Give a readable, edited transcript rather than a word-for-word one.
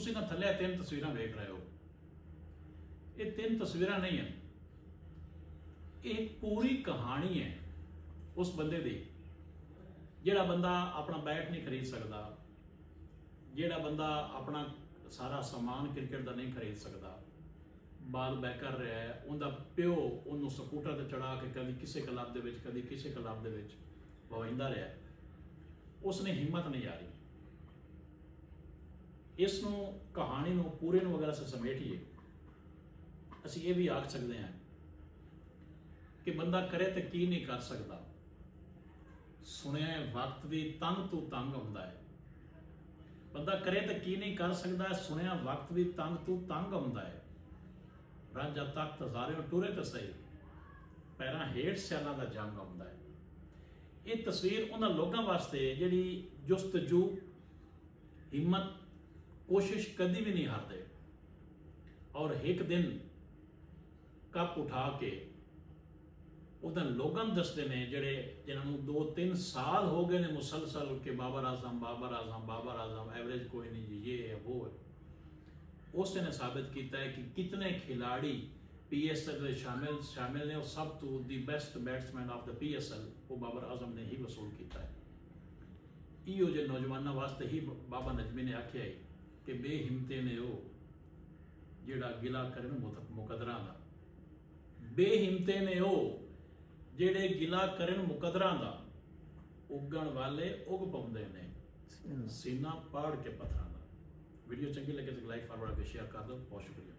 ਤੁਸੀਂ ਨਾ ਥੱਲੇ 3 ਤਸਵੀਰਾਂ ਵੇਖ ਰਹੇ ਹੋ। ਇਹ 3 ਤਸਵੀਰਾਂ ਨਹੀਂ ਹਨ, ਇਹ ਪੂਰੀ ਕਹਾਣੀ ਹੈ ਉਸ ਬੰਦੇ ਦੀ। ਜਿਹੜਾ ਬੰਦਾ ਆਪਣਾ ਬੈਟ ਨਹੀਂ ਖਰੀਦ ਸਕਦਾ, ਜਿਹੜਾ ਬੰਦਾ ਆਪਣਾ ਸਾਰਾ ਸਮਾਨ ਕ੍ਰਿਕਟ ਦਾ ਨਹੀਂ ਖਰੀਦ ਸਕਦਾ, ਬਾਲ ਬੈ ਕਰ ਰਿਹਾ ਹੈ, ਉਹਦਾ ਪਿਓ ਉਹਨੂੰ ਸਕੂਟਰ ਤੇ ਚੜਾ ਕੇ ਕਦੀ ਕਿਸੇ ਕਲੱਬ ਦੇ ਵਿੱਚ ਕਦੀ ਕਿਸੇ ਕਲੱਬ ਦੇ ਵਿੱਚ ਵਵਾਉਂਦਾ ਰਿਹਾ, ਉਸਨੇ ਹਿੰਮਤ ਨਹੀਂ ਹਾਰੀ। ਇਸ ਨੂੰ ਕਹਾਣੀ ਨੂੰ ਪੂਰੇ ਨੂੰ ਅਗਰ ਅਸੀਂ ਸਮੇਟੀਏ, ਅਸੀਂ ਇਹ ਵੀ ਆਖ ਸਕਦੇ ਹਾਂ ਕਿ ਬੰਦਾ ਕਰੇ ਤੇ ਕੀ ਨਹੀਂ ਕਰ ਸਕਦਾ। ਸੁਣਿਆ ਵਕਤ ਵੀ ਤੰਗ ਤੋਂ ਤੰਗ ਆਉਂਦਾ ਹੈ। ਬੰਦਾ ਕਰੇ ਤਾਂ ਕੀ ਨਹੀਂ ਕਰ ਸਕਦਾ, ਸੁਣਿਆ ਵਕਤ ਵੀ ਤੰਗ ਤੋਂ ਤੰਗ ਆਉਂਦਾ ਹੈ। ਰਾਂਝਾ ਤਖਤ ਹਜ਼ਾਰਿਓਂ ਟੁਰੇ ਤਾਂ ਸਹੀ, ਪੈਰਾਂ ਹੇਠ ਸਿਆਲਾਂ ਦਾ ਜੰਗ ਆਉਂਦਾ ਹੈ। ਇਹ ਤਸਵੀਰ ਉਹਨਾਂ ਲੋਕਾਂ ਵਾਸਤੇ ਜਿਹੜੀ ਜੁਸਤਜੂ, ਹਿੰਮਤ, ਕੋਸ਼ਿਸ਼ ਕਦੀ ਵੀ ਨਹੀਂ ਹਾਰਦੇ ਔਰ ਇੱਕ ਦਿਨ ਕੱਪ ਉਠਾ ਕੇ ਉਹਦਾ ਲੋਕਾਂ ਨੂੰ ਦੱਸਦੇ ਨੇ, ਜਿਨ੍ਹਾਂ ਨੂੰ 2-3 ਸਾਲ ਹੋ ਗਏ ਨੇ ਮੁਸਲਸਲ ਕਿ ਬਾਬਰ ਆਜ਼ਮ ਬਾਬਰ ਆਜ਼ਮ ਬਾਬਰ ਆਜ਼ਮ, ਐਵਰੇਜ ਕੋਈ ਨਹੀਂ ਜੀ, ਇਹ ਹੈ वो है। उसने साबित किया है कि कितने खिलाड़ी PSL में शामिल ने और सब तो the best batsman of the PSL वो बाबर आजम ने ही वसूल किया है। इो जो नौजवानों वास्ते ही बाबा नजमी ने आख्या है कि बेहिम्मते ने वो जिहड़ा गिला करन मुकदरां दा, बेहिम्मते ने वो जिहड़े गिला करन मुकदरां दा, उगण वाले उग पाउंदे ने सीना पाड़ के पत्थरां दा। वीडियो चंगी लगे तो लाइक फॉरवर्ड करके शेयर कर दो। बहुत शुक्रिया।